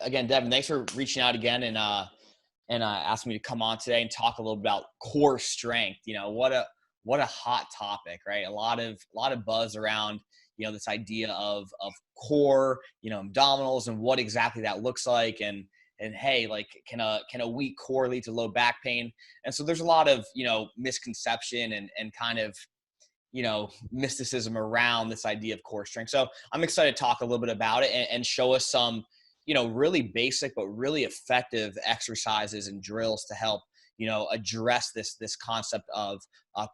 again, Devin, thanks for reaching out again and asking me to come on today and talk a little about core strength. What a hot topic, right? A lot of buzz around, this idea of core, abdominals and what exactly that looks like. And hey, like, can a weak core lead to low back pain? And so there's a lot of, misconception and kind of, mysticism around this idea of core strength. So I'm excited to talk a little bit about it and show us some, really basic but really effective exercises and drills to help, address this concept of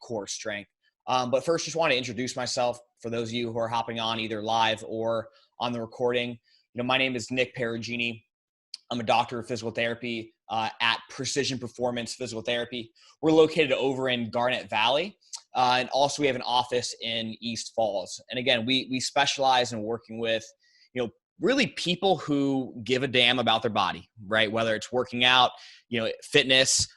core strength. But first, just want to introduce myself for those of you who are hopping on either live or on the recording. My name is Nick Perugini. I'm a doctor of physical therapy at Precision Performance Physical Therapy. We're located over in Garnet Valley. And also we have an office in East Falls. And again, we specialize in working with, really people who give a damn about their body, right? Whether it's working out, fitness,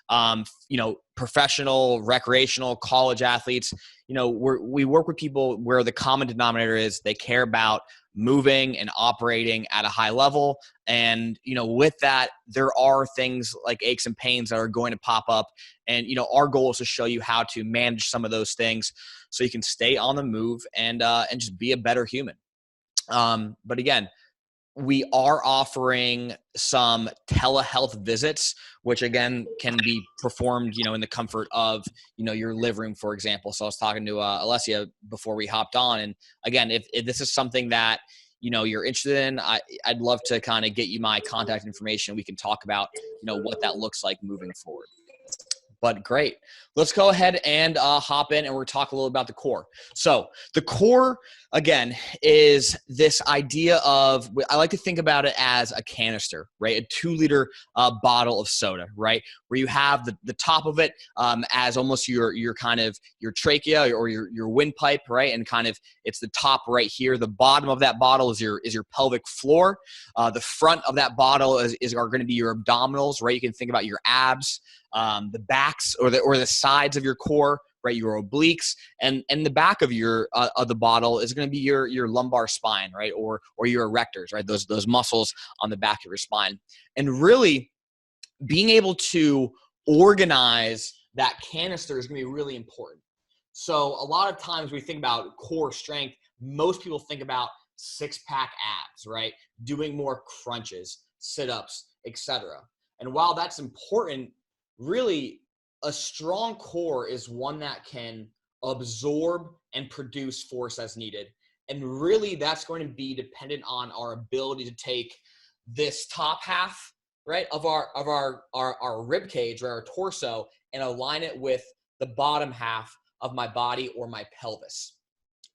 professional, recreational, college athletes, we work with people where the common denominator is they care about moving and operating at a high level. And, with that, there are things like aches and pains that are going to pop up. And, our goal is to show you how to manage some of those things so you can stay on the move and just be a better human. But again, we are offering some telehealth visits, which again can be performed, in the comfort of, your living room, for example. So I was talking to Alessia before we hopped on. And again, if this is something that, you're interested in, I'd love to kind of get you my contact information. We can talk about, what that looks like moving forward. But great. Let's go ahead and hop in and we're talking a little about the core. So the core, again, is this idea of, I like to think about it as a canister, right? A 2-liter bottle of soda, right? Where you have the top of it as almost your kind of your trachea or your windpipe, right? And kind of it's the top right here. The bottom of that bottle is your pelvic floor. The front of that bottle are going to be your abdominals, right? You can think about your abs. The backs or the sides of your core, right? Your obliques, and the back of your of the bottle is going to be your lumbar spine, right? Or your erectors, right? Those muscles on the back of your spine. And really being able to organize that canister is going to be really important. So a lot of times we think about core strength, most people think about 6-pack abs, right? Doing more crunches, sit-ups, etc. And while that's important, really, a strong core is one that can absorb and produce force as needed. And really, that's going to be dependent on our ability to take this top half, right, of our rib cage or our torso and align it with the bottom half of my body or my pelvis.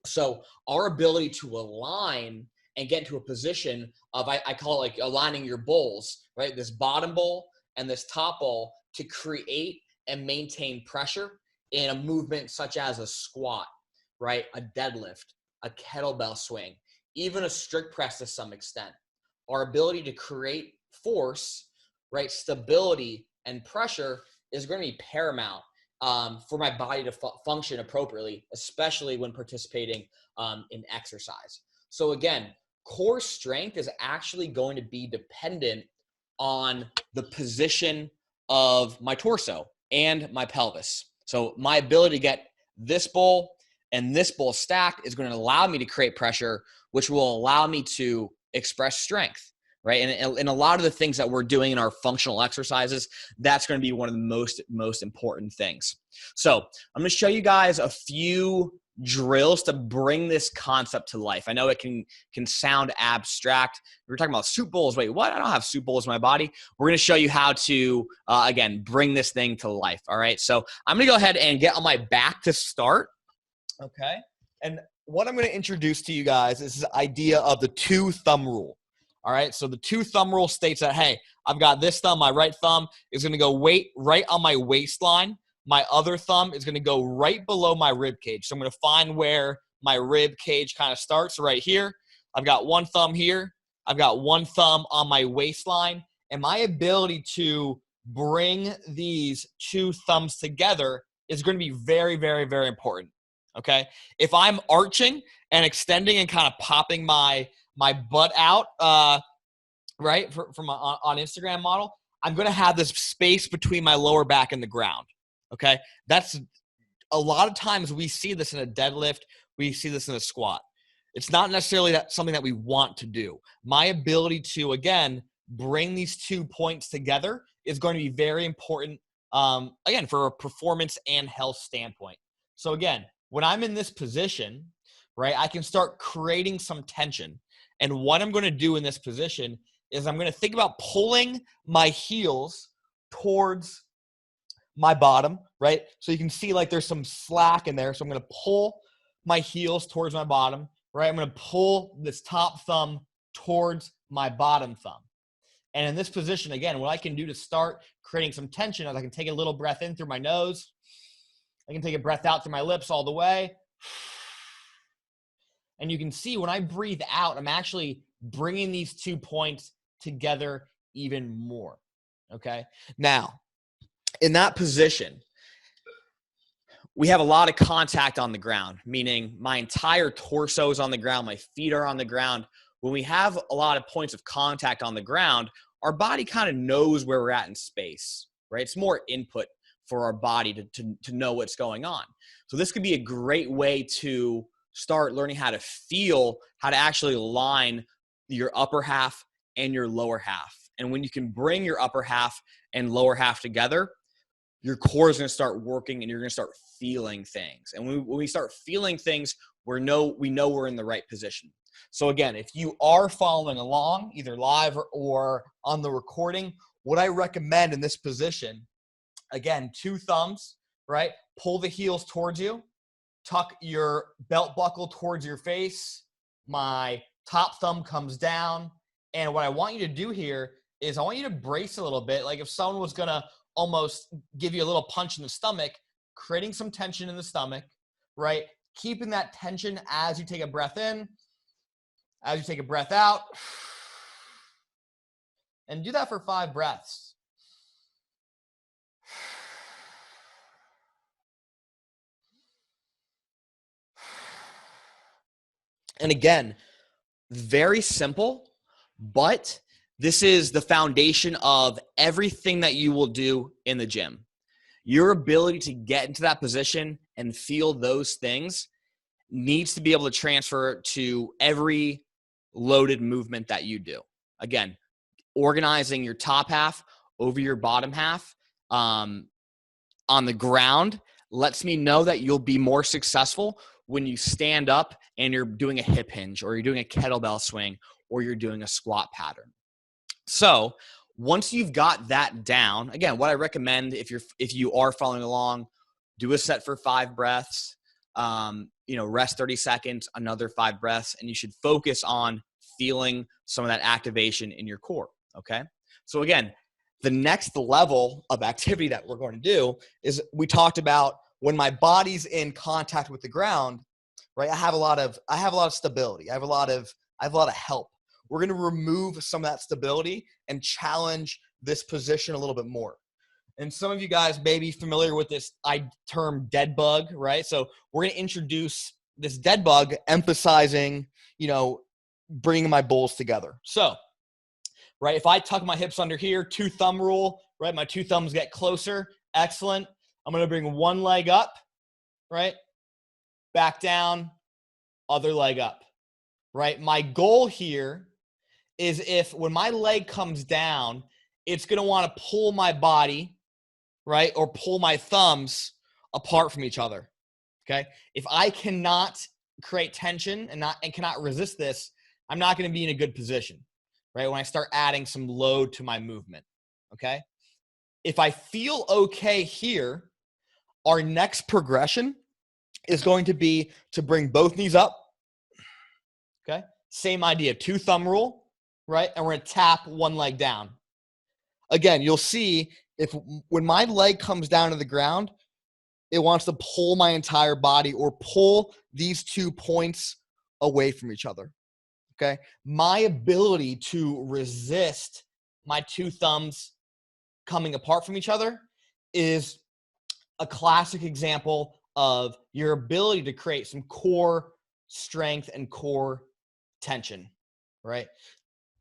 So our ability to align and get into a position of, I call it like aligning your bowls, right? This bottom bowl and this top bowl, to create and maintain pressure in a movement such as a squat, right? A deadlift, a kettlebell swing, even a strict press to some extent. Our ability to create force, right? Stability and pressure is going to be paramount for my body to function appropriately, especially when participating in exercise. So again, core strength is actually going to be dependent on the position of my torso and my pelvis. So my ability to get this bowl and this bowl stacked is going to allow me to create pressure, which will allow me to express strength, right? And a lot of the things that we're doing in our functional exercises, that's going to be one of the most important things. So I'm going to show you guys a few drills to bring this concept to life. I know it can sound abstract. We're talking about soup bowls. Wait, what? I don't have soup bowls in my body. We're going to show you how to, again, bring this thing to life. All right. So I'm going to go ahead and get on my back to start. Okay. And what I'm going to introduce to you guys is this idea of the 2-thumb rule. All right. So the 2-thumb rule states that, hey, I've got this thumb. My right thumb is going to go right on my waistline. My other thumb is going to go right below my rib cage. So I'm going to find where my rib cage kind of starts right here. I've got one thumb here. I've got one thumb on my waistline. And my ability to bring these 2 thumbs together is going to be very, very, very important. Okay. If I'm arching and extending and kind of popping my butt out, right, from on Instagram model, I'm going to have this space between my lower back and the ground. Okay. That's a lot of times we see this in a deadlift. We see this in a squat. It's not necessarily something that we want to do. My ability to, again, bring these 2 points together is going to be very important, again, for a performance and health standpoint. So again, when I'm in this position, right, I can start creating some tension. And what I'm going to do in this position is I'm going to think about pulling my heels towards my bottom, right? So you can see like there's some slack in there. So I'm going to pull my heels towards my bottom, right? I'm going to pull this top thumb towards my bottom thumb. And in this position, again, what I can do to start creating some tension is I can take a little breath in through my nose. I can take a breath out through my lips all the way. And you can see when I breathe out, I'm actually bringing these 2 points together even more, okay? Now, in that position, we have a lot of contact on the ground, meaning my entire torso is on the ground, my feet are on the ground. When we have a lot of points of contact on the ground, our body kind of knows where we're at in space, right? It's more input for our body to know what's going on. So this could be a great way to start learning how to feel, how to actually align your upper half and your lower half. And when you can bring your upper half and lower half together, your core is going to start working and you're going to start feeling things. And when we start feeling things, we know we're in the right position. So again, if you are following along, either live or on the recording, what I recommend in this position, again, 2 thumbs, right? Pull the heels towards you, tuck your belt buckle towards your face. My top thumb comes down. And what I want you to do here is I want you to brace a little bit. Like if someone was going to almost give you a little punch in the stomach, creating some tension in the stomach, right? Keeping that tension as you take a breath in, as you take a breath out, and do that for 5 breaths. And again, very simple, but this is the foundation of everything that you will do in the gym. Your ability to get into that position and feel those things needs to be able to transfer to every loaded movement that you do. Again, organizing your top half over your bottom half on the ground lets me know that you'll be more successful when you stand up and you're doing a hip hinge or you're doing a kettlebell swing or you're doing a squat pattern. So once you've got that down, again, what I recommend if you are following along, do a set for 5 breaths, rest 30 seconds, another 5 breaths, and you should focus on feeling some of that activation in your core. Okay. So again, the next level of activity that we're going to do is we talked about when my body's in contact with the ground, right? I have a lot of stability. I have a lot of help. We're going to remove some of that stability and challenge this position a little bit more. And some of you guys may be familiar with this term dead bug, right? So we're going to introduce this dead bug, emphasizing, bringing my bulls together. So, right, if I tuck my hips under here, 2 thumb rule, right? My 2 thumbs get closer. Excellent. I'm going to bring one leg up, right? Back down, other leg up, right? My goal here is when my leg comes down, it's going to want to pull my body, right? Or pull my thumbs apart from each other. Okay. If I cannot create tension and cannot resist this, I'm not going to be in a good position, right? When I start adding some load to my movement. Okay. If I feel okay here, our next progression is going to be to bring both knees up. Okay. Same idea, 2 thumb rule, right? And we're going to tap one leg down. Again, you'll see when my leg comes down to the ground, it wants to pull my entire body or pull these 2 points away from each other. Okay. My ability to resist my 2 thumbs coming apart from each other is a classic example of your ability to create some core strength and core tension, right?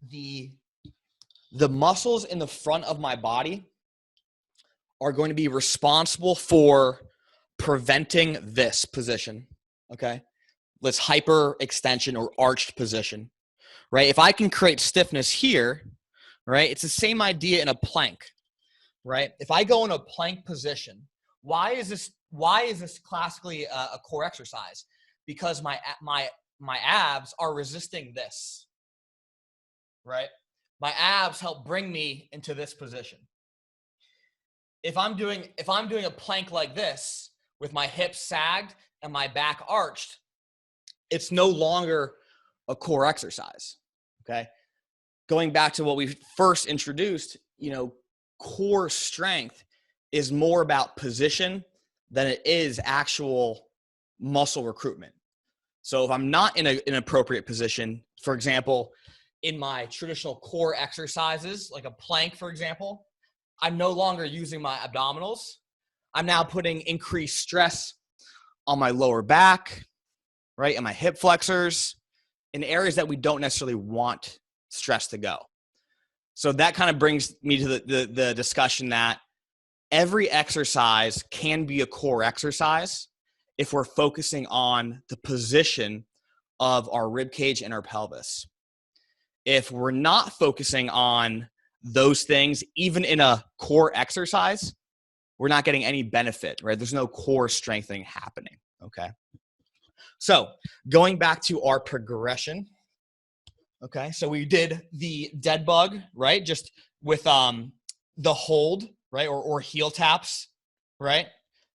The the muscles in the front of my body are going to be responsible for preventing this position, okay? This hyperextension or arched position, right? If I can create stiffness here, right, it's the same idea in a plank, right? If I go in a plank position, why is this classically a core exercise? Because my abs are resisting this, right? My abs help bring me into this position. If I'm doing a plank like this with my hips sagged and my back arched, it's no longer a core exercise, okay? Going back to what we first introduced, core strength is more about position than it is actual muscle recruitment. So if I'm not in an appropriate position, for example, in my traditional core exercises, like a plank, for example, I'm no longer using my abdominals. I'm now putting increased stress on my lower back, right, and my hip flexors in areas that we don't necessarily want stress to go. So that kind of brings me to the discussion that every exercise can be a core exercise if we're focusing on the position of our rib cage and our pelvis. If we're not focusing on those things, even in a core exercise, we're not getting any benefit, right? There's no core strengthening happening, okay? So going back to our progression, okay, so we did the dead bug, right? Just with the hold, right? Or heel taps, right?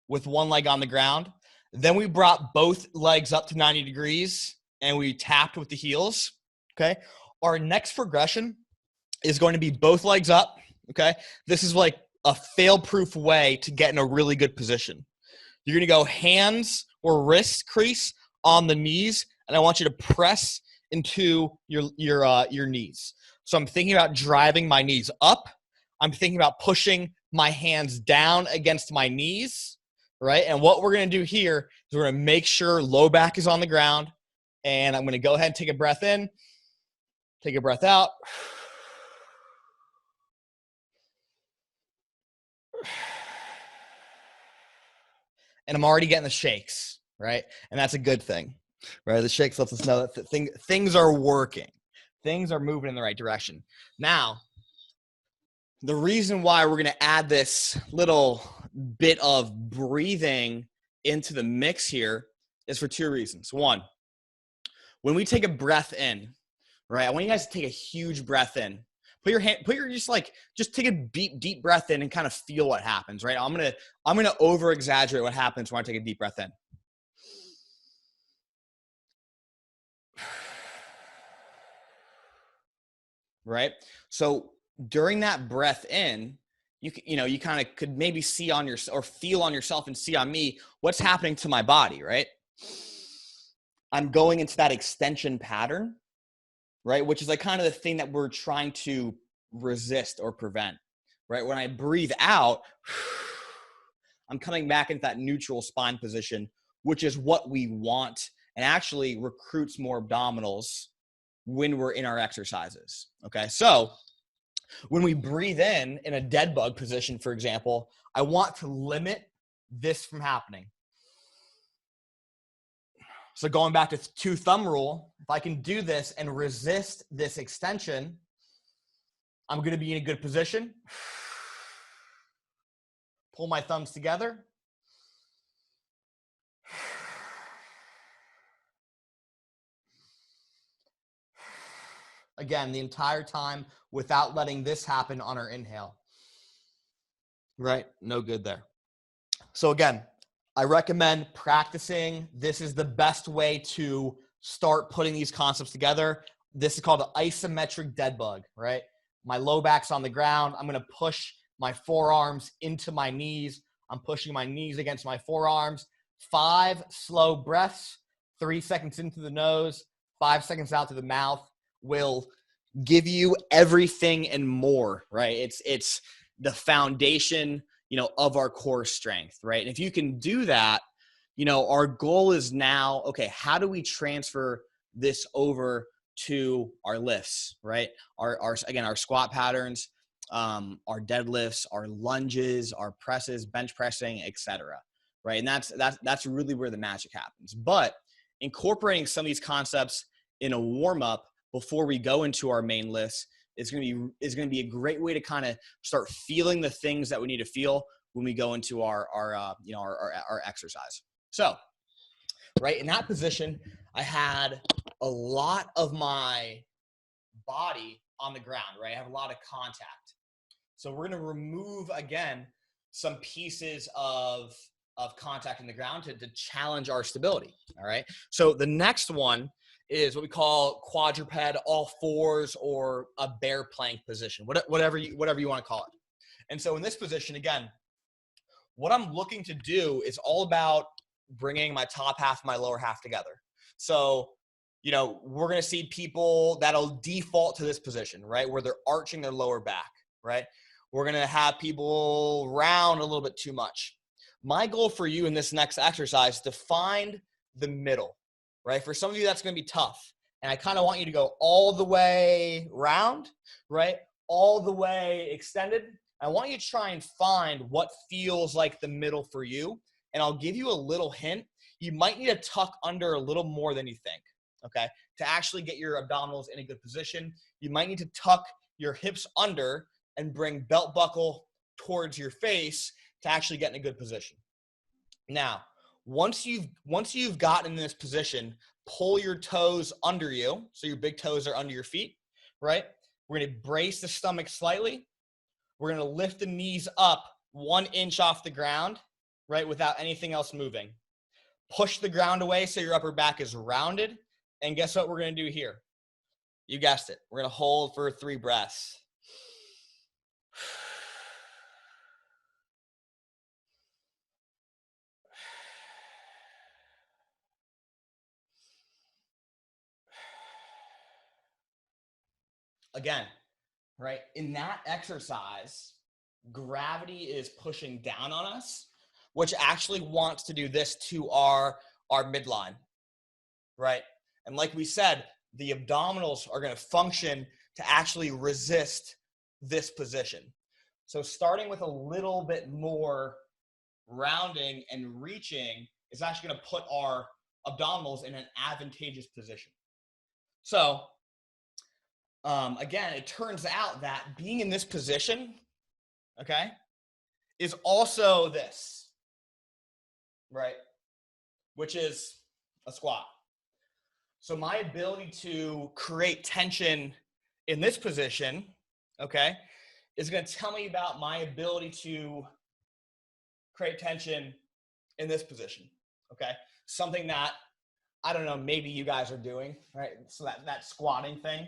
With one leg on the ground. Then we brought both legs up to 90 degrees and we tapped with the heels, okay? Our next progression is going to be both legs up, okay? This is like a fail-proof way to get in a really good position. You're going to go hands or wrist crease on the knees, and I want you to press into your knees. So I'm thinking about driving my knees up. I'm thinking about pushing my hands down against my knees, right? And what we're going to do here is we're going to make sure low back is on the ground, and I'm going to go ahead and take a breath in, take a breath out. And I'm already getting the shakes, right? And that's a good thing, right? The shakes lets us know that things are working. Things are moving in the right direction. Now, the reason why we're going to add this little bit of breathing into the mix here is for two reasons. One, when we take a breath in, right? I want you guys to take a huge breath in. Just take a deep breath in and kind of feel what happens, right? I'm gonna over exaggerate what happens when I take a deep breath in. Right? So during that breath in, you kind of could maybe see on your or feel on yourself and see on me what's happening to my body, right? I'm going into that extension pattern, right? Which is like kind of the thing that we're trying to resist or prevent, right? When I breathe out, I'm coming back into that neutral spine position, which is what we want and actually recruits more abdominals when we're in our exercises, okay? So when we breathe in a dead bug position, for example, I want to limit this from happening. So going back to two thumb rule, if I can do this and resist this extension, I'm going to be in a good position. Pull my thumbs together. Again, the entire time without letting this happen on our inhale. Right? No good there. So again, I recommend practicing. This is the best way to start putting these concepts together. This is called an isometric dead bug, right? My low back's on the ground. I'm going to push my forearms into my knees. I'm pushing my knees against my forearms. 5 slow breaths, 3 seconds into the nose, 5 seconds out to the mouth will give you everything and more, right? It's the foundation, of our core strength, right? And if you can do that, our goal is now, okay, how do we transfer this over to our lifts, right? Again, our squat patterns, our deadlifts, our lunges, our presses, bench pressing, etc. Right? And that's really where the magic happens. But incorporating some of these concepts in a warm up before we go into our main lifts is going to be a great way to kind of start feeling the things that we need to feel when we go into our exercise. So, right in that position, I had a lot of my body on the ground, right? I have a lot of contact. So we're going to remove, again, some pieces of contact in the ground to challenge our stability, all right? So the next one is what we call quadruped, all fours, or a bear plank position, whatever you want to call it. And so in this position, again, what I'm looking to do is all about bringing my top half and my lower half together. So, we're going to see people that'll default to this position, right? Where they're arching their lower back, right? We're going to have people round a little bit too much. My goal for you in this next exercise is to find the middle, right? For some of you, that's going to be tough. And I kind of want you to go all the way round, right? All the way extended. I want you to try and find what feels like the middle for you. And I'll give you a little hint. You might need to tuck under a little more than you think, okay? To actually get your abdominals in a good position, you might need to tuck your hips under and bring belt buckle towards your face to actually get in a good position. Now, once you've gotten in this position, pull your toes under you. So your big toes are under your feet, right? We're going to brace the stomach slightly. We're going to lift the knees up 1 inch off the ground, right, without anything else moving. Push the ground away so your upper back is rounded. And guess what we're going to do here? You guessed it. We're going to hold for 3 breaths. Again, right, in that exercise, gravity is pushing down on us, which actually wants to do this to our midline, right? And like we said, the abdominals are going to function to actually resist this position. So starting with a little bit more rounding and reaching is actually going to put our abdominals in an advantageous position. So again, it turns out that being in this position, okay, is also this, right? Which is a squat. So my ability to create tension in this position, okay, is going to tell me about my ability to create tension in this position, okay? Something that, I don't know, maybe you guys are doing, right? So that squatting thing,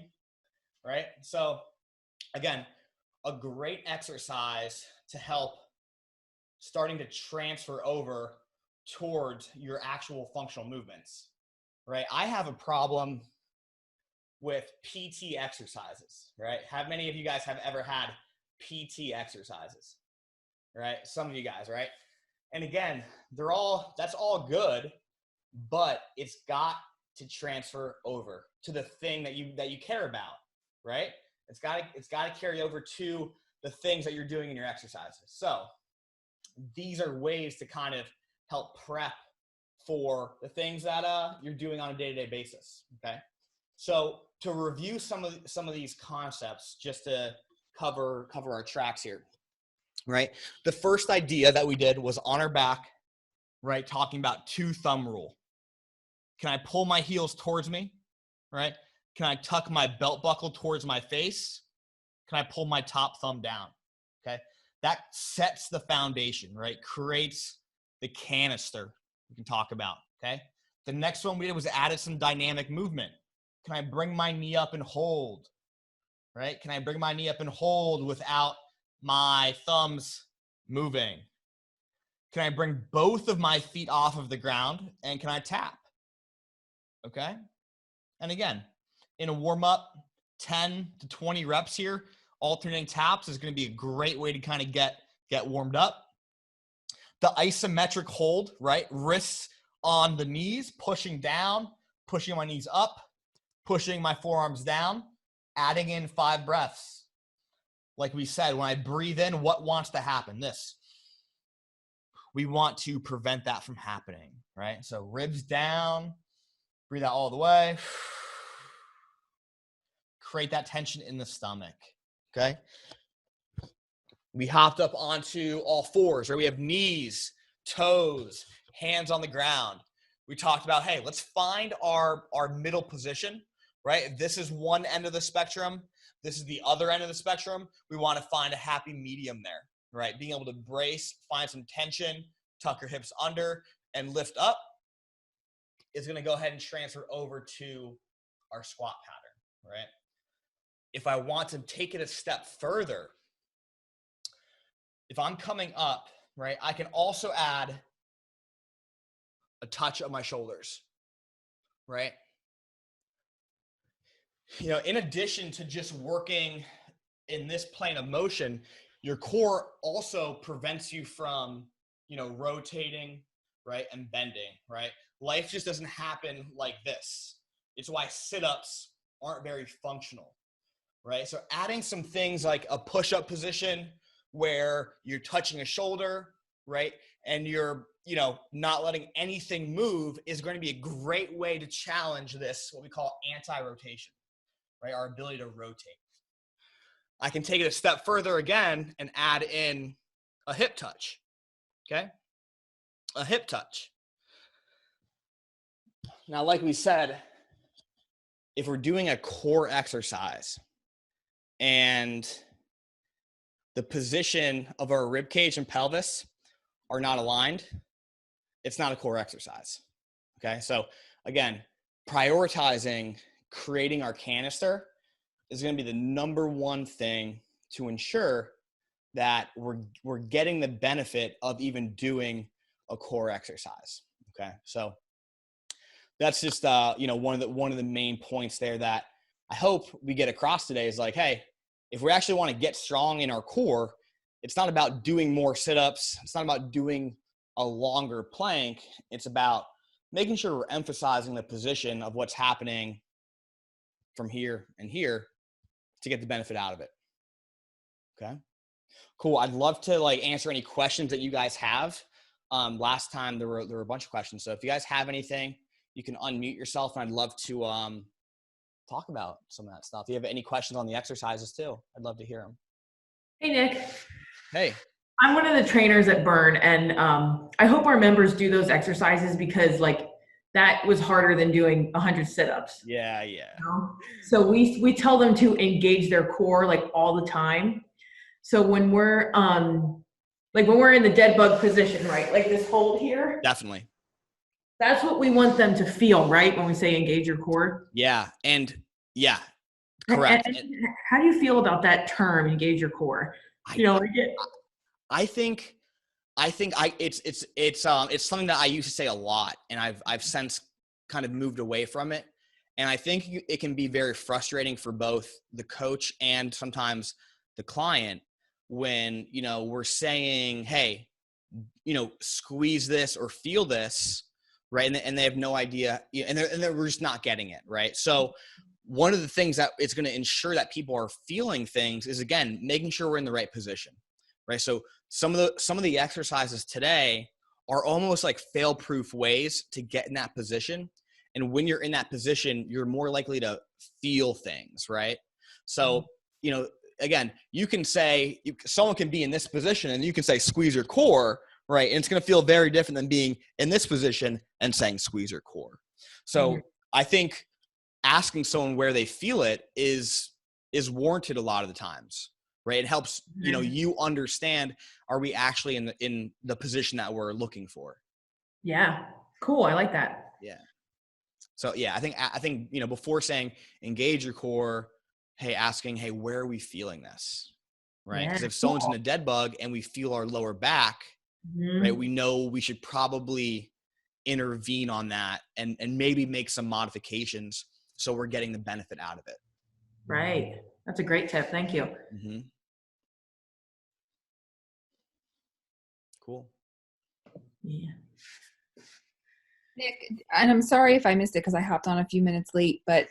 right? So again, a great exercise to help starting to transfer over towards your actual functional movements, right? I have a problem with PT exercises, right? How many of you guys have ever had PT exercises, right? Some of you guys, right? And again, that's all good, but it's got to transfer over to the thing that you care about, right? It's got to carry over to the things that you're doing in your exercises. So these are ways to kind of help prep for the things that you're doing on a day-to-day basis, okay? So to review some of these concepts, just to cover our tracks here, right? The first idea that we did was on our back, right? Talking about 2 thumb rule. Can I pull my heels towards me, right? Can I tuck my belt buckle towards my face? Can I pull my top thumb down? Okay. That sets the foundation, right? Creates the canister we can talk about, okay? The next one we did was added some dynamic movement. Can I bring my knee up and hold, right? Can I bring my knee up and hold without my thumbs moving? Can I bring both of my feet off of the ground and can I tap? Okay. And again, in a warm up, 10 to 20 reps here, alternating taps is going to be a great way to kind of get warmed up. The isometric hold, right? Wrists on the knees, pushing down, pushing my knees up, pushing my forearms down, adding in 5 breaths. Like we said, when I breathe in, what wants to happen? This. We want to prevent that from happening, right? So ribs down, breathe out all the way. Create that tension in the stomach, okay? We hopped up onto all fours, right? We have knees, toes, hands on the ground. We talked about, hey, let's find our middle position, right? This is one end of the spectrum. This is the other end of the spectrum. We want to find a happy medium there, right? Being able to brace, find some tension, tuck your hips under, and lift up is going to go ahead and transfer over to our squat pattern, right? If I want to take it a step further, if I'm coming up, right, I can also add a touch of my shoulders, right? You know, in addition to just working in this plane of motion, your core also prevents you from, you know, rotating, right, and bending, right? Life just doesn't happen like this. It's why sit-ups aren't very functional, right? So adding some things like a push-up position where you're touching a shoulder, right, and you're, you know, not letting anything move is going to be a great way to challenge this, what we call anti-rotation, right? Our ability to rotate. I can take it a step further again and add in a hip touch, okay? A hip touch. Now, like we said, if we're doing a core exercise and the position of our rib cage and pelvis are not aligned, it's not a core exercise, okay? So again, prioritizing creating our canister is going to be the number one thing to ensure that we're getting the benefit of even doing a core exercise, okay? So that's just you know, one of the main points there that I hope we get across today is like, hey, if we actually want to get strong in our core, it's not about doing more sit-ups. It's not about doing a longer plank. It's about making sure we're emphasizing the position of what's happening from here and here to get the benefit out of it. Okay, cool. I'd love to like answer any questions that you guys have. Last time there were a bunch of questions. So if you guys have anything, you can unmute yourself, and I'd love to talk about some of that stuff. If you have any questions on the exercises too, I'd love to hear them. Hey, Nick. Hey. I'm one of the trainers at Burn, and I hope our members do those exercises because, like, that was harder than doing 100 sit-ups. Yeah. You know? So we tell them to engage their core like all the time. So when we're like when we're in the dead bug position, right, like this hold here. Definitely. That's what we want them to feel, right? When we say engage your core. Yeah, and yeah, correct. And how do you feel about that term, engage your core? You know, I think it's something that I used to say a lot, and I've since kind of moved away from it. And I think it can be very frustrating for both the coach and sometimes the client when, you know, we're saying, hey, you know, squeeze this or feel this, right? And they have no idea, and we're just not getting it, right? So one of the things that it's going to ensure that people are feeling things is, again, making sure we're in the right position, right? So some of the exercises today are almost like fail-proof ways to get in that position. And when you're in that position, you're more likely to feel things, right? So, you know, again, you can say, someone can be in this position and you can say, squeeze your core, right? And it's going to feel very different than being in this position and saying, squeeze your core. So I think asking someone where they feel it is warranted a lot of the times, right? It helps, you know, you understand, are we actually in the position that we're looking for? Yeah. Cool. I like that. Yeah. So yeah, I think, you know, before saying engage your core, hey, asking, hey, where are we feeling this? Right. Because if someone's in a dead bug and we feel our lower back, right, we know we should probably intervene on that and maybe make some modifications so we're getting the benefit out of it. Right. That's a great tip. Thank you. Mm-hmm. Cool. Yeah. Nick, and I'm sorry if I missed it because I hopped on a few minutes late, but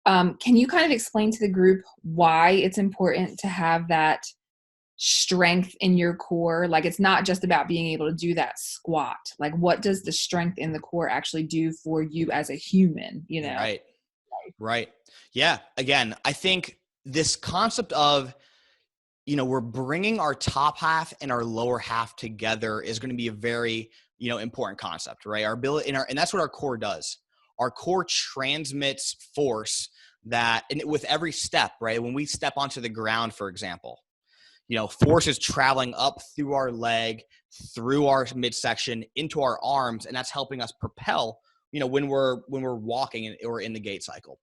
Can you kind of explain to the group why it's important to have that strength in your core? Like, it's not just about being able to do that squat. Like, what does the strength in the core actually do for you as a human, you know? Right. Yeah. Again, I think this concept of, we're bringing our top half and our lower half together is going to be a very, important concept, right? Our ability and that's what our core does. Our core transmits force and with every step, right? When we step onto the ground, for example, force is traveling up through our leg, through our midsection, into our arms, and that's helping us propel, when we're walking or in the gait cycle.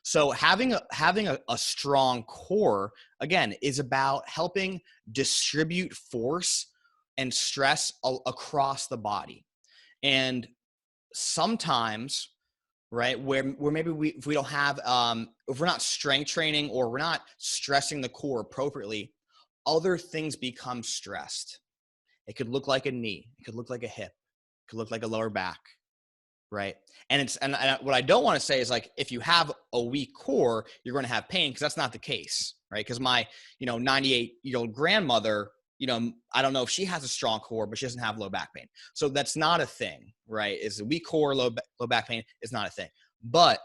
So having a strong core, again, is about helping distribute force and stress across the body. And sometimes, right, where maybe if we don't have, if we're not strength training or we're not stressing the core appropriately, other things become stressed. It could look like a knee. It could look like a hip. It could look like a lower back, right? And what I don't want to say is, like, if you have a weak core, you're going to have pain, because that's not the case, right? Because my, 98-year-old grandmother, I don't know if she has a strong core, but she doesn't have low back pain. So that's not a thing, right? Is a weak core, low back pain is not a thing. But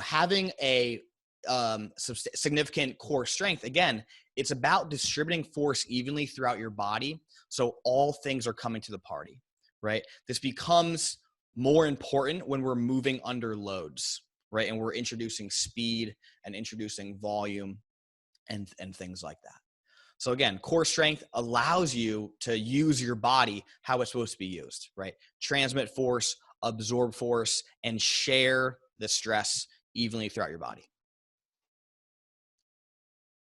having a significant core strength, again, it's about distributing force evenly throughout your body, so all things are coming to the party, right? This becomes more important when we're moving under loads, right? And we're introducing speed and introducing volume and things like that. So again, core strength allows you to use your body how it's supposed to be used, right? Transmit force, absorb force, and share the stress evenly throughout your body.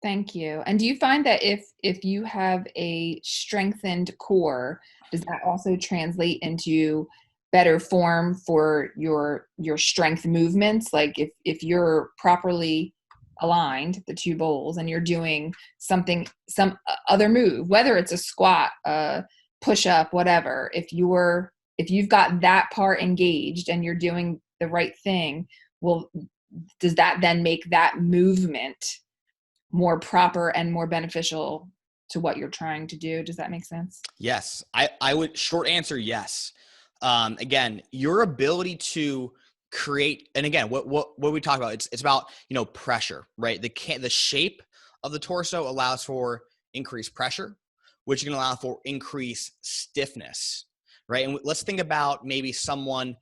Thank you. And do you find that if you have a strengthened core, does that also translate into better form for your strength movements? Like, if you're properly aligned, the two bowls, and you're doing some other move, whether it's a squat, a push up, whatever, if you've got that part engaged and you're doing the right thing, well, does that then make that movement more proper and more beneficial to what you're trying to do? Does that make sense? Yes. I would, short answer, yes. Again, your ability to create, and again, what we talk about, it's about, pressure, right? The shape of the torso allows for increased pressure, which can allow for increased stiffness, right? And let's think about maybe someone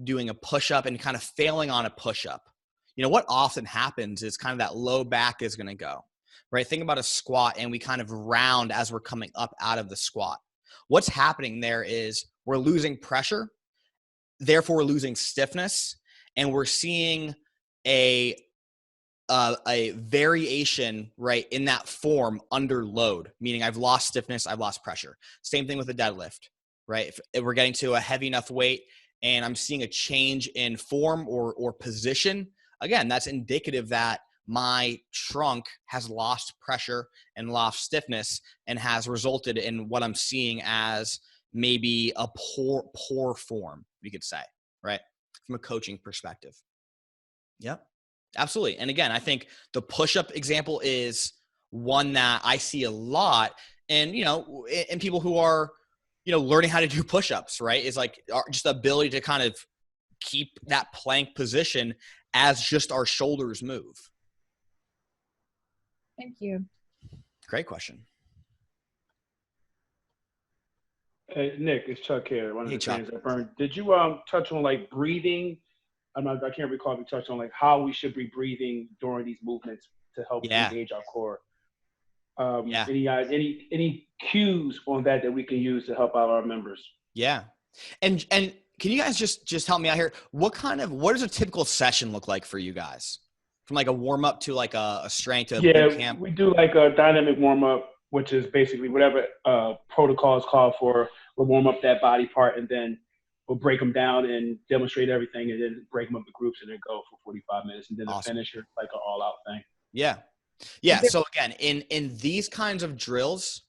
doing a push-up and kind of failing on a push-up. What often happens is kind of that low back is going to go, right? Think about a squat, and we kind of round as we're coming up out of the squat. What's happening there is we're losing pressure, therefore we're losing stiffness, and we're seeing a variation, right, in that form under load, meaning I've lost stiffness, I've lost pressure. Same thing with the deadlift, right? If we're getting to a heavy enough weight and I'm seeing a change in form or position, again, that's indicative that my trunk has lost pressure and lost stiffness and has resulted in what I'm seeing as maybe a poor form, we could say, right? From a coaching perspective. Yep, absolutely. And again, I think the push-up example is one that I see a lot. And, in people who are, learning how to do push-ups, right? Is like just the ability to kind of keep that plank position as just our shoulders move. Thank you. Great question. Hey, Nick, it's Chuck here. One of Hey, the Chuck. things that burned. Did you touch on like breathing? I can't recall if you touched on like how we should be breathing during these movements to help engage our core. Any cues on that we can use to help out our members? Yeah. And can you guys just help me out here? What does a typical session look like for you guys? From like a warm up to like a strength to boot camp? We do like a dynamic warm up, which is basically whatever protocols call for. We'll warm up that body part, and then we'll break them down and demonstrate everything, and then break them up to groups, and then go for 45 minutes, and then the finisher, like an all out thing. Yeah. Yeah. So again, in these kinds of drills,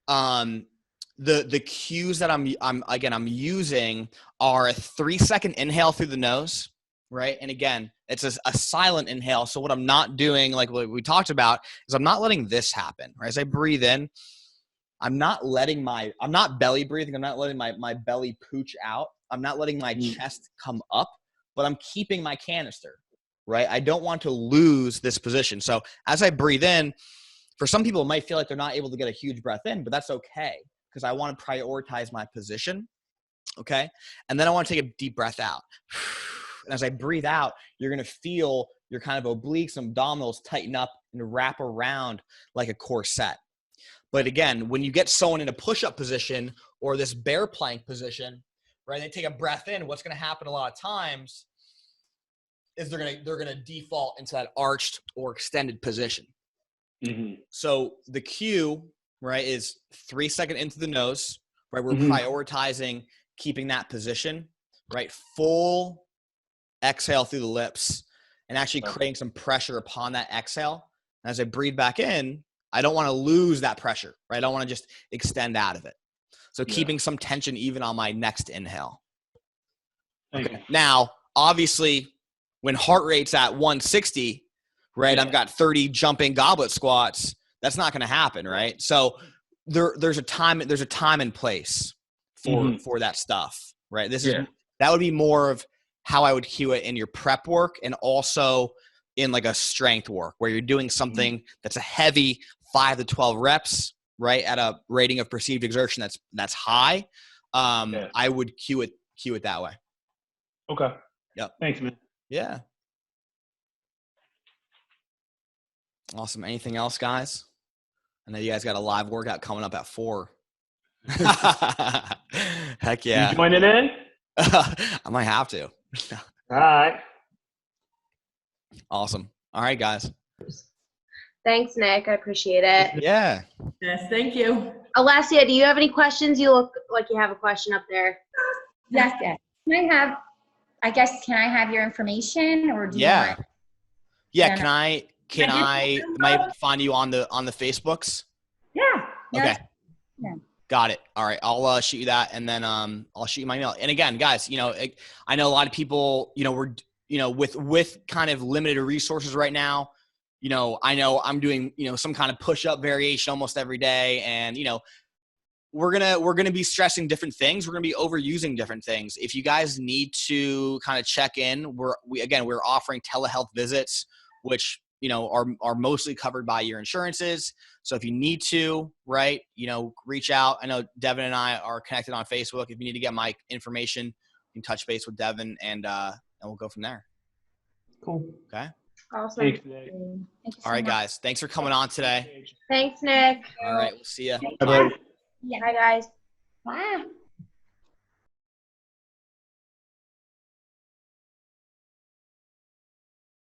the cues that I'm using are a 3-second inhale through the nose, right? And again, it's a silent inhale. So what I'm not doing, like what we talked about, is I'm not letting this happen, right? As I breathe in, I'm not belly breathing. I'm not letting my belly pooch out. I'm not letting my chest come up, but I'm keeping my canister, right? I don't want to lose this position. So as I breathe in, for some people, it might feel like they're not able to get a huge breath in, but that's okay because I want to prioritize my position, okay? And then I want to take a deep breath out. And as I breathe out, you're going to feel your kind of obliques and abdominals tighten up and wrap around like a corset. But again, when you get someone in a push-up position or this bear plank position, right, they take a breath in, what's going to happen a lot of times is they're going to default into that arched or extended position. Mm-hmm. So the cue, right, is 3 seconds into the nose, right? We're prioritizing keeping that position, right? Full exhale through the lips and actually creating some pressure upon that exhale. And as I breathe back in, I don't want to lose that pressure, right? I don't want to just extend out of it. So keeping some tension even on my next inhale. Okay. Now, obviously, when heart rate's at 160, right, I've got 30 jumping goblet squats. That's not going to happen, right? So there's a time and place for that stuff, right? That would be more of how I would cue it in your prep work and also in like a strength work where you're doing something that's a heavy 5 to 12 reps, right, at a rating of perceived exertion that's high. I would cue it that way. Okay. Yep. Thanks, man. Yeah. Awesome. Anything else, guys? I know you guys got a live workout coming up at 4. Heck yeah. You joining in? I might have to. All right. Awesome. All right, guys. Thanks, Nick. I appreciate it. Yeah. Yes, thank you. Alessia, do you have any questions? You look like you have a question up there. Yes. Can I have your information or do you want? Yeah. Can I might find you on the Facebooks? Yeah. Okay. Yeah. Got it. All right. I'll shoot you that and then I'll shoot you my email. And again, guys, I know a lot of people, we're with kind of limited resources right now. I know I'm doing, some kind of push-up variation almost every day. And, we're going to be stressing different things. We're going to be overusing different things. If you guys need to kind of check in, we're offering telehealth visits, which, are mostly covered by your insurances. So if you need to, right, reach out. I know Devin and I are connected on Facebook. If you need to get my information, you can touch base with Devin and we'll go from there. Cool. Okay. Awesome. Thanks, Nick. All right, guys. Thanks for coming on today. Thanks, Nick. All right. We'll see you. Bye. Bye, guys. Wow.